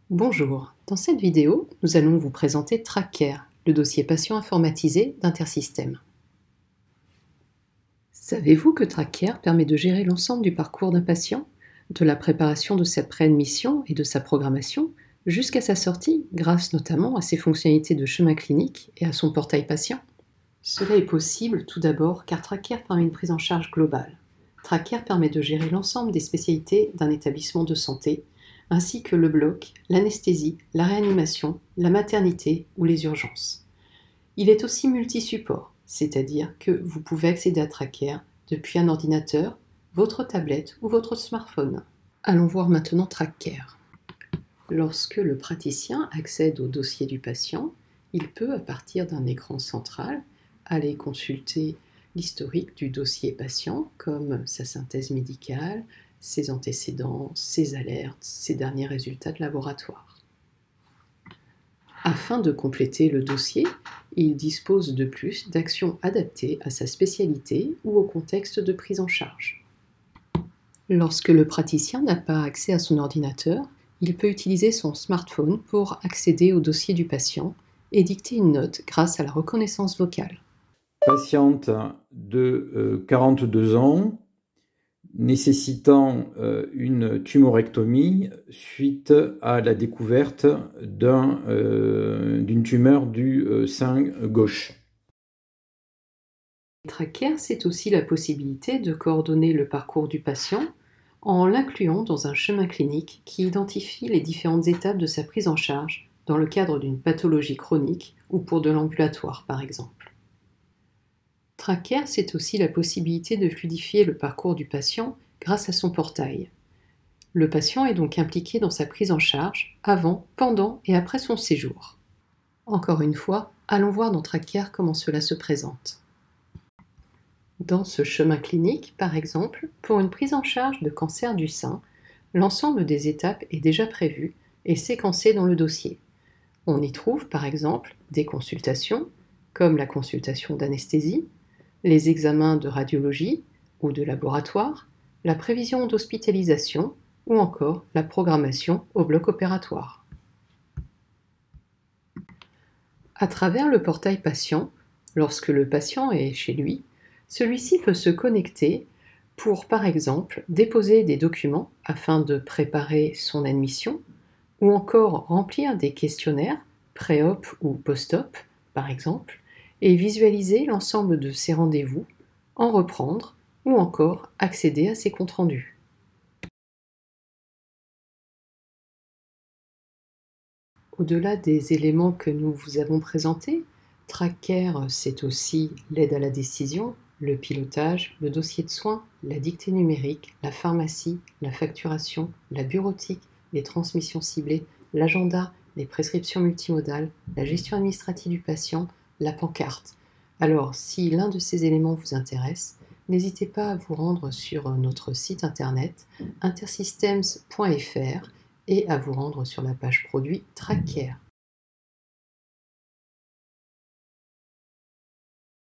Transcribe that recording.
Bonjour, dans cette vidéo, nous allons vous présenter TrackCare, le dossier patient informatisé d'Intersystem. Savez-vous que TrackCare permet de gérer l'ensemble du parcours d'un patient, de la préparation de sa préadmission et de sa programmation, jusqu'à sa sortie, grâce notamment à ses fonctionnalités de chemin clinique et à son portail patient? Cela est possible tout d'abord car TrackCare permet une prise en charge globale. TrackCare permet de gérer l'ensemble des spécialités d'un établissement de santé, ainsi que le bloc, l'anesthésie, la réanimation, la maternité ou les urgences. Il est aussi multi-support, c'est-à-dire que vous pouvez accéder à TrackCare depuis un ordinateur, votre tablette ou votre smartphone. Allons voir maintenant TrackCare. Lorsque le praticien accède au dossier du patient, il peut, à partir d'un écran central, aller consulter l'historique du dossier patient, comme sa synthèse médicale, ses antécédents, ses alertes, ses derniers résultats de laboratoire. Afin de compléter le dossier, il dispose de plus d'actions adaptées à sa spécialité ou au contexte de prise en charge. Lorsque le praticien n'a pas accès à son ordinateur, il peut utiliser son smartphone pour accéder au dossier du patient et dicter une note grâce à la reconnaissance vocale. Patiente de 42 ans, nécessitant une tumorectomie suite à la découverte d'une tumeur du sein gauche. TrackCare, c'est aussi la possibilité de coordonner le parcours du patient en l'incluant dans un chemin clinique qui identifie les différentes étapes de sa prise en charge dans le cadre d'une pathologie chronique ou pour de l'ambulatoire par exemple. TrackCare, c'est aussi la possibilité de fluidifier le parcours du patient grâce à son portail. Le patient est donc impliqué dans sa prise en charge avant, pendant et après son séjour. Encore une fois, allons voir dans TrackCare comment cela se présente. Dans ce chemin clinique, par exemple, pour une prise en charge de cancer du sein, l'ensemble des étapes est déjà prévu et séquencé dans le dossier. On y trouve, par exemple, des consultations, comme la consultation d'anesthésie, les examens de radiologie ou de laboratoire, la prévision d'hospitalisation ou encore la programmation au bloc opératoire. À travers le portail patient, lorsque le patient est chez lui, celui-ci peut se connecter pour, par exemple, déposer des documents afin de préparer son admission ou encore remplir des questionnaires pré-op ou post-op, par exemple, et visualiser l'ensemble de ses rendez-vous, en reprendre ou encore accéder à ses comptes rendus. Au-delà des éléments que nous vous avons présentés, TrackCare, c'est aussi l'aide à la décision, le pilotage, le dossier de soins, la dictée numérique, la pharmacie, la facturation, la bureautique, les transmissions ciblées, l'agenda, les prescriptions multimodales, la gestion administrative du patient, la pancarte. Alors, si l'un de ces éléments vous intéresse, n'hésitez pas à vous rendre sur notre site internet intersystems.fr et à vous rendre sur la page produit TrackCare.